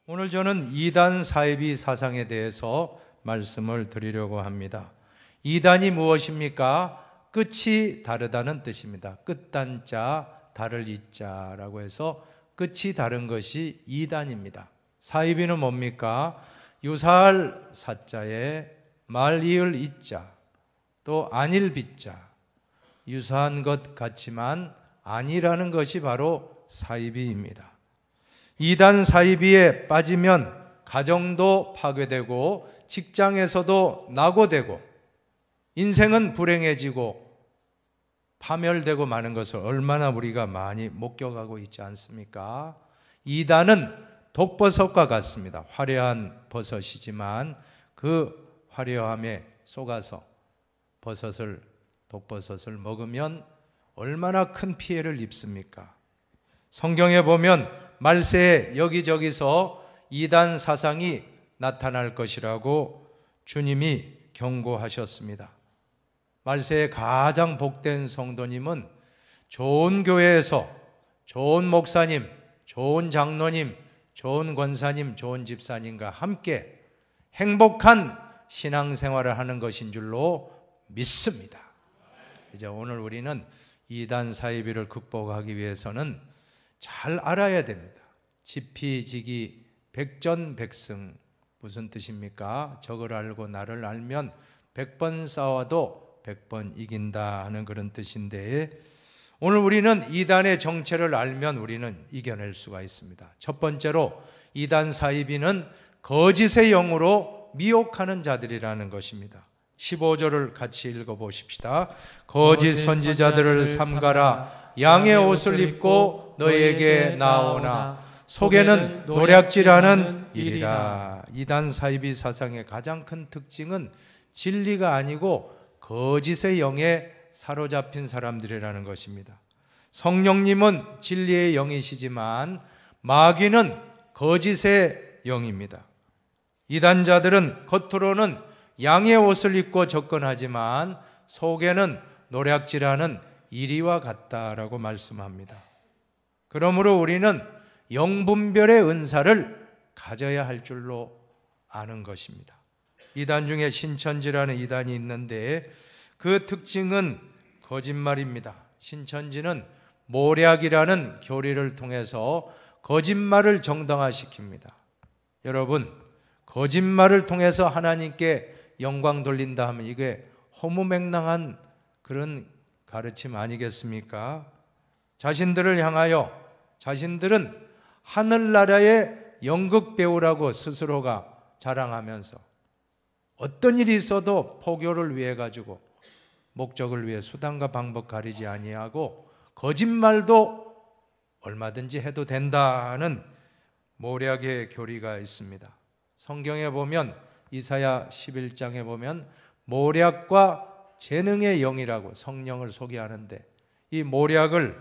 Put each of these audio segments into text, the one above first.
오늘 저는 이단 사이비 사상에 대해서 말씀을 드리려고 합니다. 이단이 무엇입니까? 끝이 다르다는 뜻입니다. 끝단자, 다를 이자라고 해서 끝이 다른 것이 이단입니다. 사이비는 뭡니까? 유사할 사자에 말 이을 이자, 또 아닐 비자, 유사한 것 같지만 아니라는 것이 바로 사이비입니다. 이단 사이비에 빠지면 가정도 파괴되고 직장에서도 낙오되고 인생은 불행해지고 파멸되고 마는 것을 얼마나 우리가 많이 목격하고 있지 않습니까? 이단은 독버섯과 같습니다. 화려한 버섯이지만 그 화려함에 속아서 독버섯을 먹으면 얼마나 큰 피해를 입습니까? 성경에 보면 말세에 여기저기서 이단 사상이 나타날 것이라고 주님이 경고하셨습니다. 말세에 가장 복된 성도님은 좋은 교회에서 좋은 목사님, 좋은 장로님, 좋은 권사님, 좋은 집사님과 함께 행복한 신앙생활을 하는 것인 줄로 믿습니다. 이제 오늘 우리는 이단 사이비를 극복하기 위해서는 잘 알아야 됩니다. 지피지기 백전백승 무슨 뜻입니까? 적을 알고 나를 알면 100번 싸워도 100번 이긴다 하는 그런 뜻인데, 오늘 우리는 이단의 정체를 알면 우리는 이겨낼 수가 있습니다. 첫 번째로 이단 사이비는 거짓의 영으로 미혹하는 자들이라는 것입니다. 15절을 같이 읽어보십시다. 거짓 선지자들을 삼가라. 양의 옷을 입고 너에게 나오나 속에는 노략질하는 일이라. 이단 사이비 사상의 가장 큰 특징은 진리가 아니고 거짓의 영에 사로잡힌 사람들이라는 것입니다. 성령님은 진리의 영이시지만 마귀는 거짓의 영입니다. 이단자들은 겉으로는 양의 옷을 입고 접근하지만 속에는 노략질하는 이리와 같다라고 말씀합니다. 그러므로 우리는 영분별의 은사를 가져야 할 줄로 아는 것입니다. 이단 중에 신천지라는 이단이 있는데 그 특징은 거짓말입니다. 신천지는 모략이라는 교리를 통해서 거짓말을 정당화시킵니다. 여러분, 거짓말을 통해서 하나님께 영광 돌린다 하면 이게 허무맹랑한 그런 가르침 아니겠습니까? 자신들을 향하여 자신들은 하늘나라의 연극 배우라고 스스로가 자랑하면서 어떤 일이 있어도 포교를 위해 가지고 목적을 위해 수단과 방법 가리지 아니하고 거짓말도 얼마든지 해도 된다는 모략의 교리가 있습니다. 성경에 보면 이사야 11장에 보면 모략과 재능의 영이라고 성령을 소개하는데, 이 모략을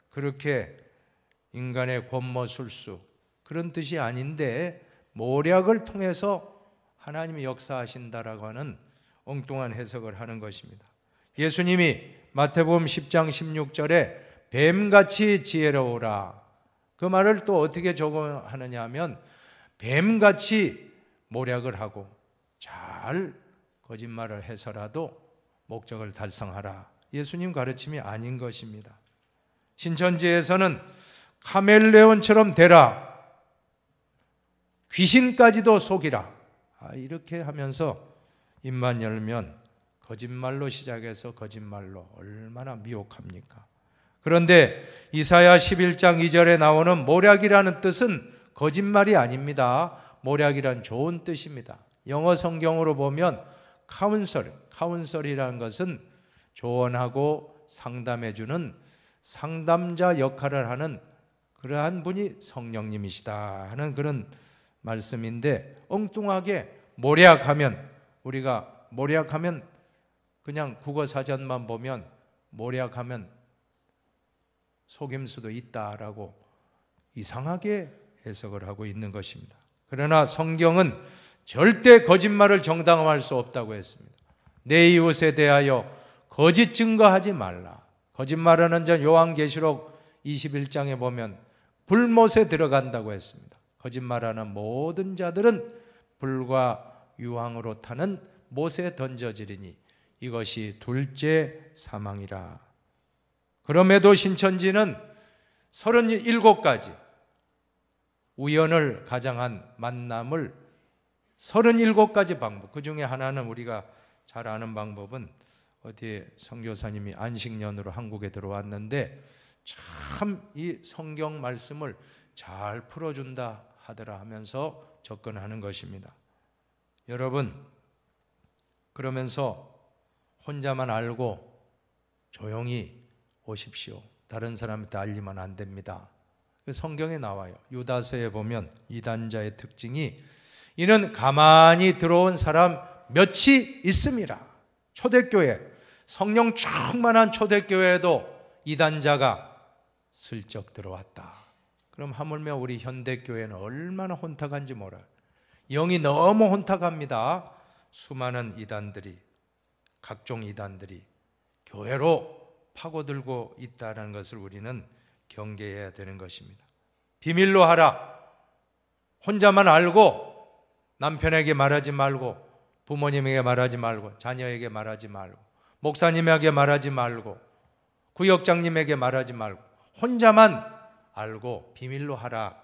그렇게 인간의 권모술수 그런 뜻이 아닌데 모략을 통해서 하나님이 역사하신다라고 하는 엉뚱한 해석을 하는 것입니다. 예수님이 마태복음 10장 16절에 뱀같이 지혜로우라, 그 말을 또 어떻게 적용하느냐 하면 뱀같이 모략을 하고 잘 거짓말을 해서라도 목적을 달성하라, 예수님 가르침이 아닌 것입니다. 신천지에서는 카멜레온처럼 되라, 귀신까지도 속이라, 이렇게 하면서 입만 열면 거짓말로 시작해서 거짓말로 얼마나 미혹합니까? 그런데 이사야 11장 2절에 나오는 모략이라는 뜻은 거짓말이 아닙니다. 모략이란 좋은 뜻입니다. 영어 성경으로 보면 카운설이라는 것은 조언하고 상담해주는 상담자 역할을 하는 그러한 분이 성령님이시다 하는 그런 말씀인데, 엉뚱하게 우리가 모략하면 그냥 국어사전만 보면 모략하면 속임수도 있다라고 이상하게 해석을 하고 있는 것입니다. 그러나 성경은 절대 거짓말을 정당화할 수 없다고 했습니다. 내 이웃에 대하여 거짓 증거하지 말라. 거짓말하는 자 요한계시록 21장에 보면 불못에 들어간다고 했습니다. 거짓말하는 모든 자들은 불과 유황으로 타는 못에 던져지리니 이것이 둘째 사망이라. 그럼에도 신천지는 37가지 우연을 가장한 만남을 37가지 방법, 그 중에 하나는 우리가 잘 아는 방법은 어디에 선교사님이 안식년으로 한국에 들어왔는데 참 이 성경 말씀을 잘 풀어준다 하더라 하면서 접근하는 것입니다. 여러분, 그러면서 혼자만 알고 조용히 오십시오. 다른 사람한테 알리면 안 됩니다. 성경에 나와요. 유다서에 보면 이단자의 특징이 이는 가만히 들어온 사람 몇이 있음이라. 초대교회, 성령 충만한 초대교회에도 이단자가 슬쩍 들어왔다. 그럼 하물며 우리 현대교회는 얼마나 혼탁한지 몰라요. 영이 너무 혼탁합니다. 수많은 이단들이, 각종 이단들이 교회로 파고들고 있다는 것을 우리는 경계해야 되는 것입니다. 비밀로 하라. 혼자만 알고 남편에게 말하지 말고, 부모님에게 말하지 말고, 자녀에게 말하지 말고, 목사님에게 말하지 말고, 구역장님에게 말하지 말고, 혼자만 알고 비밀로 하라.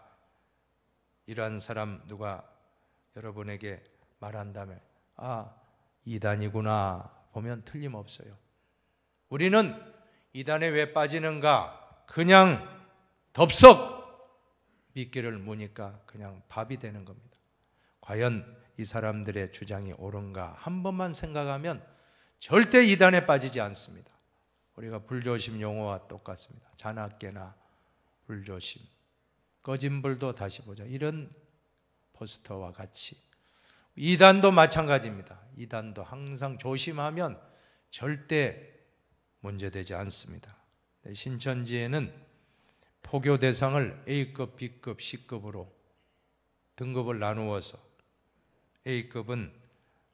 이러한 사람 누가 여러분에게 말한다면 이단이구나 보면 틀림없어요. 우리는 이단에 왜 빠지는가? 그냥 덥석 미끼를 무니까 그냥 밥이 되는 겁니다. 과연 이 사람들의 주장이 옳은가? 한 번만 생각하면 절대 이단에 빠지지 않습니다. 우리가 불조심 용어와 똑같습니다. 자나깨나 불조심, 꺼진 불도 다시 보자, 이런 포스터와 같이 이단도 마찬가지입니다. 이단도 항상 조심하면 절대 문제되지 않습니다. 신천지에는 포교 대상을 A급, B급, C급으로 등급을 나누어서 A급은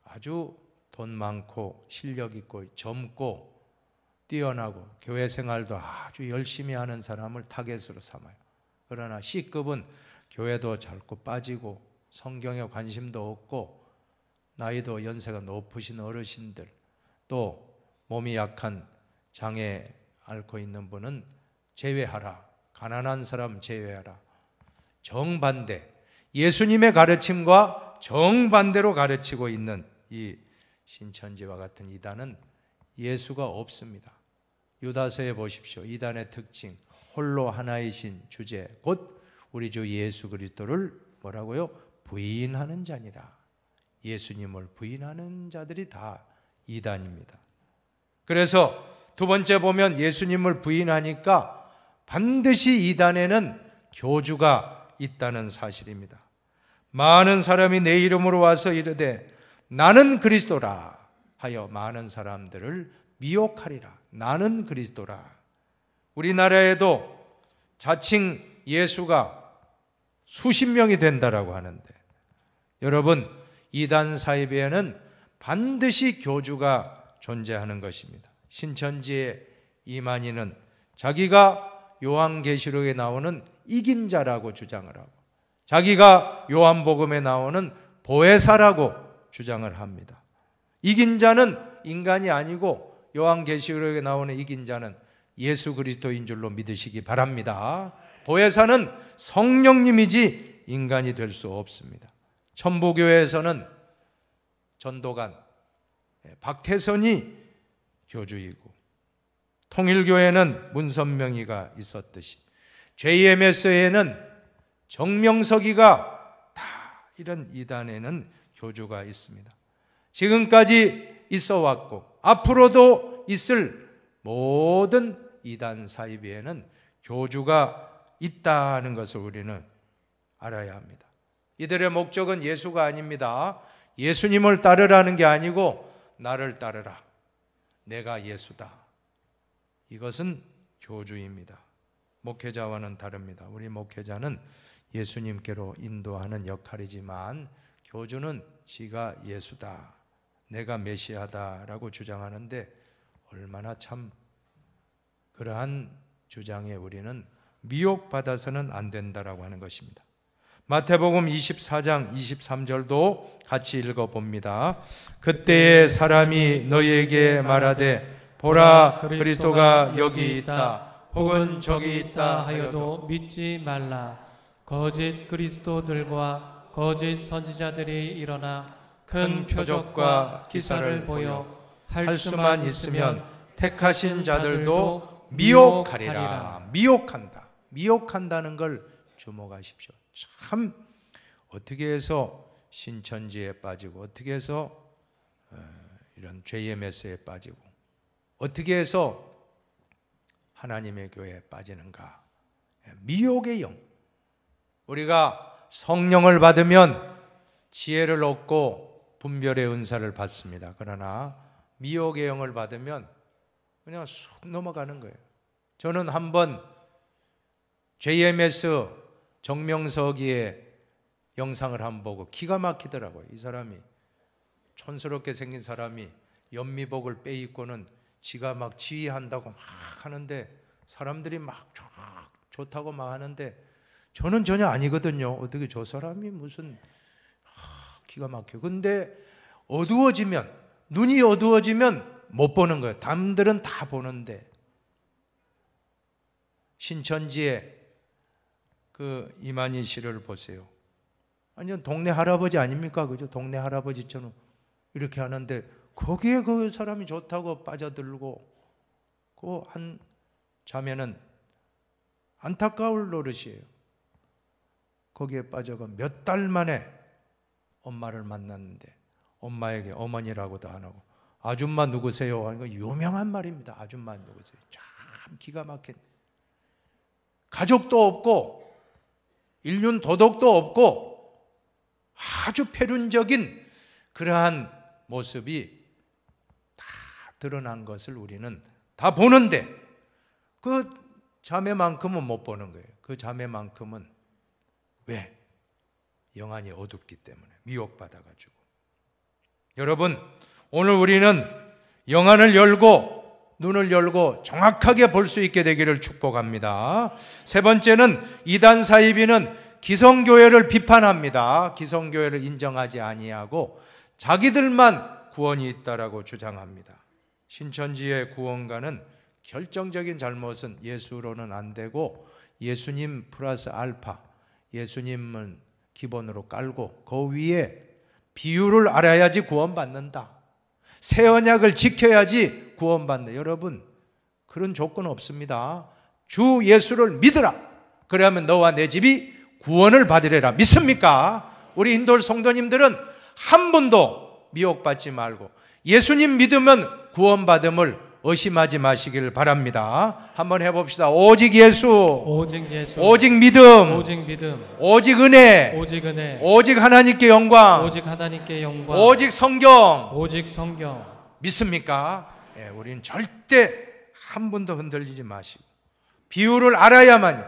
아주 돈 많고 실력 있고 젊고 뛰어나고 교회 생활도 아주 열심히 하는 사람을 타겟으로 삼아요. 그러나 C급은 교회도 자꾸 빠지고 성경에 관심도 없고 나이도 연세가 높으신 어르신들, 또 몸이 약한 장애 앓고 있는 분은 제외하라. 가난한 사람 제외하라. 정반대, 예수님의 가르침과 정반대로 가르치고 있는 이 신천지와 같은 이단은 예수가 없습니다. 유다서에 보십시오. 이단의 특징, 홀로 하나이신 주제 곧 우리 주 예수 그리스도를 뭐라고요? 부인하는 자니라. 예수님을 부인하는 자들이 다 이단입니다. 그래서 두 번째 보면 예수님을 부인하니까 반드시 이단에는 교주가 있다는 사실입니다. 많은 사람이 내 이름으로 와서 이르되 나는 그리스도라 하여 많은 사람들을 미혹하리라. 나는 그리스도라. 우리나라에도 자칭 예수가 수십 명이 된다라고 하는데, 여러분, 이단 사이비에는 반드시 교주가 존재하는 것입니다. 신천지의 이만희는 자기가 요한계시록에 나오는 이긴 자라고 주장을 하고, 자기가 요한복음에 나오는 보혜사라고 주장을 합니다. 이긴 자는 인간이 아니고 요한계시록에 나오는 이긴 자는 예수 그리스도인 줄로 믿으시기 바랍니다. 보혜사는 성령님이지 인간이 될 수 없습니다. 천부교회에서는 전도관 박태선이 교주이고, 통일교회는 문선명이가 있었듯이 JMS에는 정명석이가 다 이런 이단에는 교주가 있습니다. 지금까지 있어 왔고 앞으로도 있을 모든 이단 사이비에는 교주가 있다는 것을 우리는 알아야 합니다. 이들의 목적은 예수가 아닙니다. 예수님을 따르라는 게 아니고 나를 따르라. 내가 예수다. 이것은 교주입니다. 목회자와는 다릅니다. 우리 목회자는 예수님께로 인도하는 역할이지만 교주는 지가 예수다, 내가 메시아다라고 주장하는데 얼마나 참 그러한 주장에 우리는 미혹받아서는 안 된다라고 하는 것입니다. 마태복음 24장 23절도 같이 읽어봅니다. 그때에 사람이 너희에게 말하되 보라 그리스도가 여기 있다 혹은 저기 있다 하여도 믿지 말라. 거짓 그리스도들과 거짓 선지자들이 일어나 큰 표적과 기사를 보여 할 수만 있으면 택하신 자들도 미혹하리라. 미혹한다. 미혹한다는 걸 주목하십시오. 참 어떻게 해서 신천지에 빠지고 어떻게 해서 이런 죄의 메스에 빠지고 어떻게 해서 하나님의 교회에 빠지는가? 미혹의 영. 우리가 성령을 받으면 지혜를 얻고 분별의 은사를 받습니다. 그러나 미혹의 영을 받으면 그냥 쑥 넘어가는 거예요. 저는 한번 JMS 정명석이의 영상을 한번 보고 기가 막히더라고요. 이 사람이 촌스럽게 생긴 사람이 연미복을 빼입고는 지가 막 지휘한다고 막 하는데 사람들이 막 좋다고 막 하는데 저는 전혀 아니거든요. 어떻게 저 사람이 무슨 기가 막혀. 근데 어두워지면 눈이 어두워지면 못 보는 거예요. 남들은 다 보는데 신천지의 그 이만희 씨를 보세요. 완전 동네 할아버지 아닙니까? 그죠? 동네 할아버지처럼 이렇게 하는데 거기에 그 사람이 좋다고 빠져들고 그 한 자매는 안타까울 노릇이에요. 거기에 빠져가 몇 달 만에 엄마를 만났는데 엄마에게 어머니라고도 안 하고 아줌마 누구세요? 하는 거 유명한 말입니다. 아줌마 누구세요? 참 기가 막힌. 가족도 없고 인륜 도덕도 없고 아주 패륜적인 그러한 모습이 다 드러난 것을 우리는 다 보는데 그 자매만큼은 못 보는 거예요. 그 자매만큼은 왜? 영안이 어둡기 때문에 미혹받아가지고. 여러분 오늘 우리는 영안을 열고 눈을 열고 정확하게 볼 수 있게 되기를 축복합니다. 세 번째는 이단 사이비는 기성교회를 비판합니다. 기성교회를 인정하지 아니하고 자기들만 구원이 있다라고 주장합니다. 신천지의 구원가는 결정적인 잘못은 예수로는 안 되고 예수님 플러스 알파, 예수님은 기본으로 깔고 그 위에 비율을 알아야지 구원받는다. 새 언약을 지켜야지 구원받는다. 여러분 그런 조건 없습니다. 주 예수를 믿으라. 그러면 너와 내 집이 구원을 받으리라. 믿습니까? 우리 인도 성도님들은 한 번도 미혹받지 말고 예수님 믿으면 구원받음을 의심하지 마시기를 바랍니다. 한번 해봅시다. 오직 예수, 오직 예수, 오직 믿음, 오직 믿음, 오직 은혜, 오직 은혜, 오직 하나님께 영광, 오직 하나님께 영광, 오직 성경, 오직 성경. 믿습니까? 예, 우리는 절대 한 번도 흔들리지 마시고 비율을 알아야만이.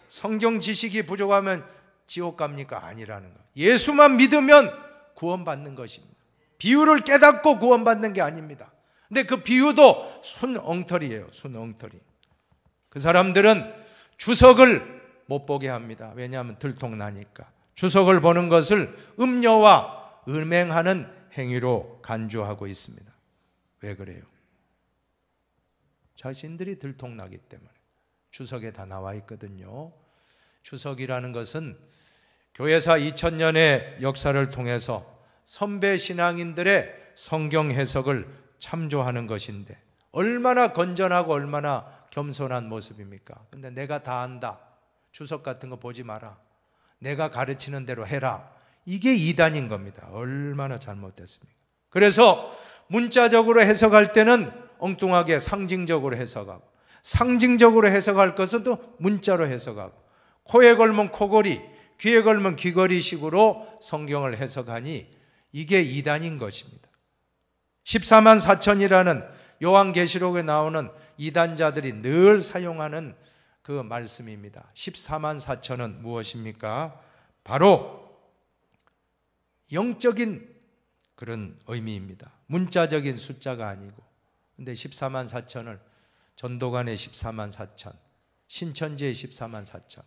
성경 지식이 부족하면 지옥 갑니까? 아니라는 거. 예수만 믿으면 구원받는 것입니다. 비율을 깨닫고 구원받는 게 아닙니다. 근데 그 비유도 순엉터리예요. 순엉터리. 그 사람들은 주석을 못 보게 합니다. 왜냐하면 들통나니까. 주석을 보는 것을 음녀와 음행하는 행위로 간주하고 있습니다. 왜 그래요? 자신들이 들통나기 때문에. 주석에 다 나와 있거든요. 주석이라는 것은 교회사 2000년의 역사를 통해서 선배 신앙인들의 성경 해석을 참조하는 것인데 얼마나 건전하고 얼마나 겸손한 모습입니까? 근데 내가 다 안다. 주석 같은 거 보지 마라. 내가 가르치는 대로 해라. 이게 이단인 겁니다. 얼마나 잘못됐습니까? 그래서 문자적으로 해석할 때는 엉뚱하게 상징적으로 해석하고 상징적으로 해석할 것은 또 문자로 해석하고 코에 걸면 코걸이, 귀에 걸면 귀걸이식으로 성경을 해석하니 이게 이단인 것입니다. 14만 4천이라는 요한계시록에 나오는 이단자들이 늘 사용하는 그 말씀입니다. 14만 4천은 무엇입니까? 바로 영적인 그런 의미입니다. 문자적인 숫자가 아니고. 근데 14만 4천을 전도관의 14만 4천, 신천지의 14만 4천,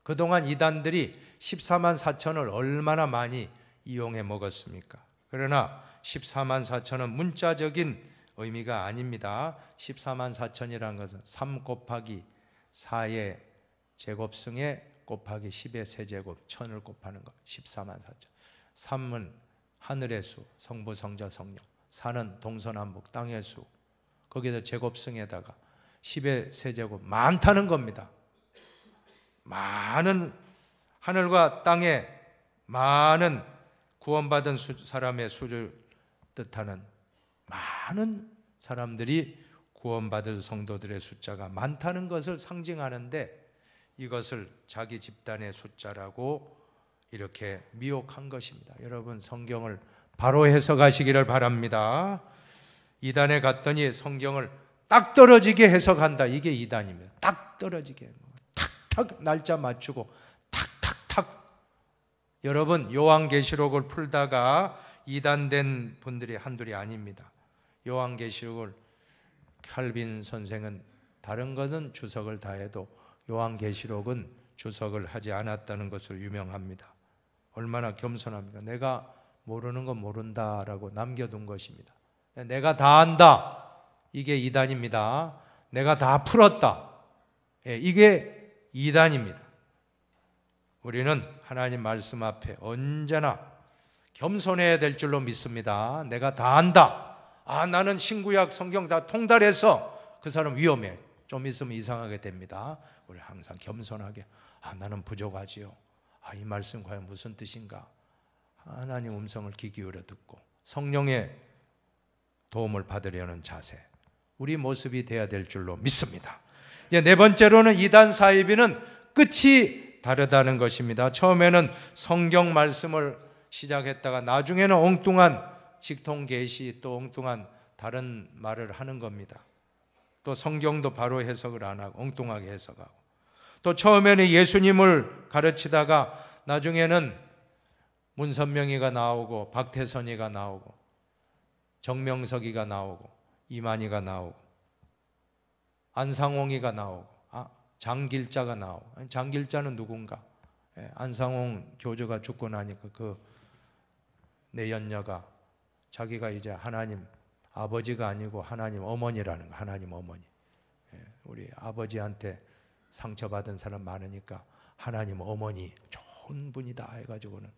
그동안 이단들이 14만 4천을 얼마나 많이 이용해 먹었습니까? 그러나 14만 4천은 문자적인 의미가 아닙니다. 14만 4천이라는 것은 3 곱하기 4의 제곱승에 곱하기 10의 세제곱 1000을 곱하는 것. 14만 4천. 3은 하늘의 수, 성부, 성자, 성령. 4는 동서남북 땅의 수. 거기다 제곱승에다가 10의 세제곱 많다는 겁니다. 많은 하늘과 땅에 많은 구원받은 사람의 수를 뜻하는 많은 사람들이 구원받을 성도들의 숫자가 많다는 것을 상징하는데 이것을 자기 집단의 숫자라고 이렇게 미혹한 것입니다. 여러분 성경을 바로 해석하시기를 바랍니다. 이단에 갔더니 성경을 딱 떨어지게 해석한다. 이게 이단입니다. 딱 떨어지게 탁탁 날짜 맞추고 탁탁탁. 여러분 요한계시록을 풀다가 이단된 분들이 한둘이 아닙니다. 요한계시록을 칼빈 선생은 다른 것은 주석을 다해도 요한계시록은 주석을 하지 않았다는 것으로 유명합니다. 얼마나 겸손합니까? 내가 모르는 건 모른다라고 남겨둔 것입니다. 내가 다 안다. 이게 이단입니다. 내가 다 풀었다. 이게 이단입니다. 우리는 하나님 말씀 앞에 언제나 겸손해야 될 줄로 믿습니다. 내가 다 안다. 나는 신구약 성경 다 통달해서 그 사람 위험해. 좀 있으면 이상하게 됩니다. 우리 항상 겸손하게 나는 부족하지요. 이 말씀 과연 무슨 뜻인가? 하나님 음성을 귀 기울여 듣고 성령의 도움을 받으려는 자세, 우리 모습이 돼야 될 줄로 믿습니다. 이제 네 번째로는 이단 사이비는 끝이 다르다는 것입니다. 처음에는 성경 말씀을 시작했다가 나중에는 엉뚱한 직통 계시 또 엉뚱한 다른 말을 하는 겁니다. 또 성경도 바로 해석을 안 하고 엉뚱하게 해석하고, 또 처음에는 예수님을 가르치다가 나중에는 문선명이가 나오고 박태선이가 나오고 정명석이가 나오고 이만희가 나오고 안상홍이가 나오고 장길자가 나오고. 장길자는 누군가? 안상홍 교주가 죽고 나니까 그 내연녀가 자기가 이제 하나님 아버지가 아니고 하나님 어머니라는 거. 하나님 어머니. 우리 아버지한테 상처받은 사람 많으니까 하나님 어머니 좋은 분이다 해가지고는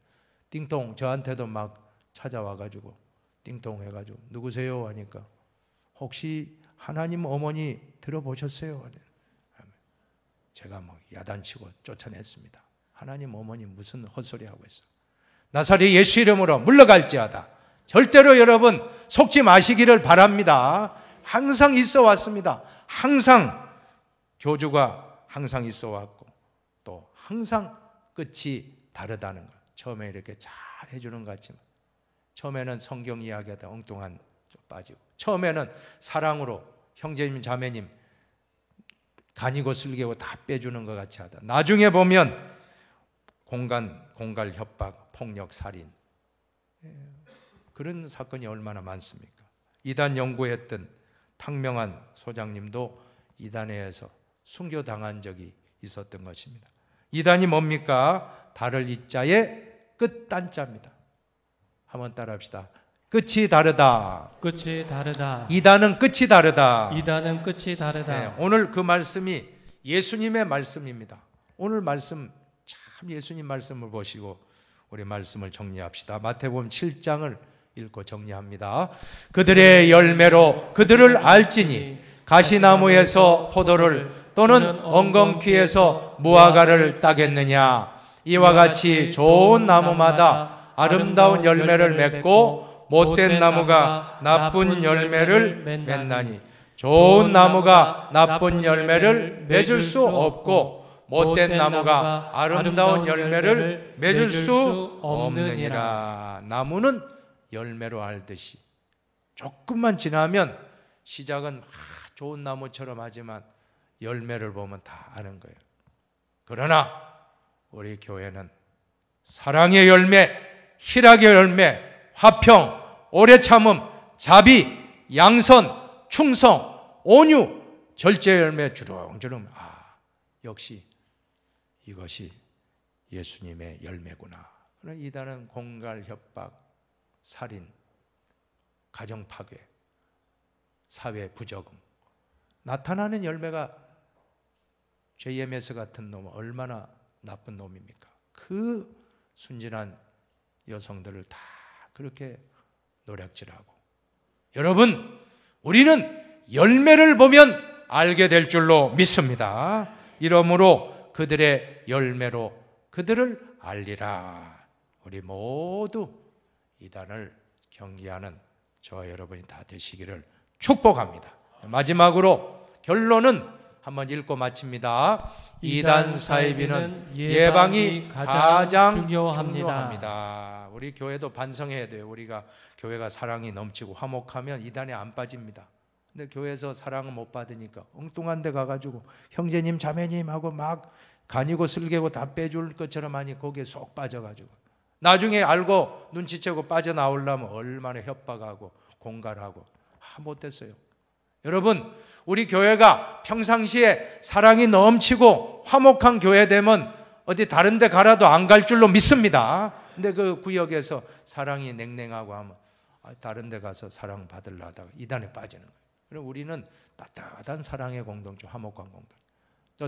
띵동 저한테도 막 찾아와가지고 띵동 해가지고 누구세요 하니까 혹시 하나님 어머니 들어보셨어요? 제가 막 야단치고 쫓아냈습니다. 하나님 어머니 무슨 헛소리 하고 있어. 나사렛 예수 이름으로 물러갈지어다. 절대로 여러분 속지 마시기를 바랍니다. 항상 있어 왔습니다. 항상 교주가 항상 있어 왔고 또 항상 끝이 다르다는 것. 처음에 이렇게 잘 해주는 것 같지만 처음에는 성경 이야기하다 엉뚱한 좀 빠지고, 처음에는 사랑으로 형제님 자매님 간이고 쓸개고 다 빼주는 것 같이 하다 나중에 보면 공갈 협박 폭력 살인 그런 사건이 얼마나 많습니까? 이단 연구했던 탕명한 소장님도 이단에서 순교당한 적이 있었던 것입니다. 이단이 뭡니까? 다를 이자의 끝단자입니다. 한번 따라합시다. 끝이 다르다. 끝이 다르다. 이단은 끝이 다르다. 이단은 끝이 다르다. 오늘 그 말씀이 예수님의 말씀입니다. 오늘 말씀 참 예수님 말씀을 보시고 우리 말씀을 정리합시다. 마태복음 7장을 읽고 정리합니다. 그들의 열매로 그들을 알지니 가시나무에서 포도를 또는 엉겅퀴에서 무화과를 따겠느냐. 이와 같이 좋은 나무마다 아름다운 열매를 맺고 못된 나무가 나쁜 열매를 맺나니 좋은 나무가 나쁜 열매를 맺을 수 없고 못된 나무가 아름다운 열매를 맺을 수 없느니라. 나무는 열매로 알듯이 조금만 지나면 시작은 좋은 나무처럼 하지만 열매를 보면 다 아는 거예요. 그러나 우리 교회는 사랑의 열매, 희락의 열매, 화평, 오래 참음, 자비, 양선, 충성, 온유, 절제 열매 주렁주렁. 역시 이것이 예수님의 열매구나. 그러나 이단은 공갈, 협박, 살인, 가정 파괴, 사회 부적응. 나타나는 열매가 JMS 같은 놈은 얼마나 나쁜 놈입니까? 그 순진한 여성들을 다 그렇게 노략질하고. 여러분, 우리는 열매를 보면 알게 될 줄로 믿습니다. 이러므로 그들의 열매로 그들을 알리라. 우리 모두 이단을 경계하는 저와 여러분이 다 되시기를 축복합니다. 마지막으로 결론은 한번 읽고 마칩니다. 이단 사이비는 예방이 가장 중요합니다. 우리 교회도 반성해야 돼요. 우리가 교회가 사랑이 넘치고 화목하면 이단에 안 빠집니다. 근데 교회에서 사랑을 못 받으니까 엉뚱한 데 가가지고 형제님 자매님 하고 막 간이고 쓸개고 다 빼줄 것처럼 하니 거기에 쏙 빠져가지고 나중에 알고 눈치채고 빠져나오려면 얼마나 협박하고 공갈하고 못됐어요. 여러분, 우리 교회가 평상시에 사랑이 넘치고 화목한 교회 되면 어디 다른 데 가라도 안 갈 줄로 믿습니다. 근데 그 구역에서 사랑이 냉랭하고 하면 다른 데 가서 사랑 받으려 하다가 이단에 빠지는 거예요. 그럼 우리는 따뜻한 사랑의 공동체, 화목한 공동체.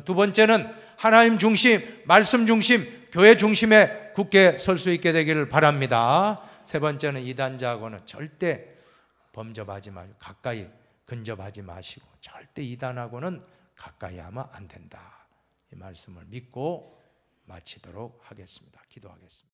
두 번째는 하나님 중심, 말씀 중심, 교회 중심에 굳게 설 수 있게 되기를 바랍니다. 세 번째는 이단자하고는 절대 범접하지 마시고 가까이 근접하지 마시고 절대 이단하고는 가까이 하면 안 된다. 이 말씀을 믿고 마치도록 하겠습니다. 기도하겠습니다.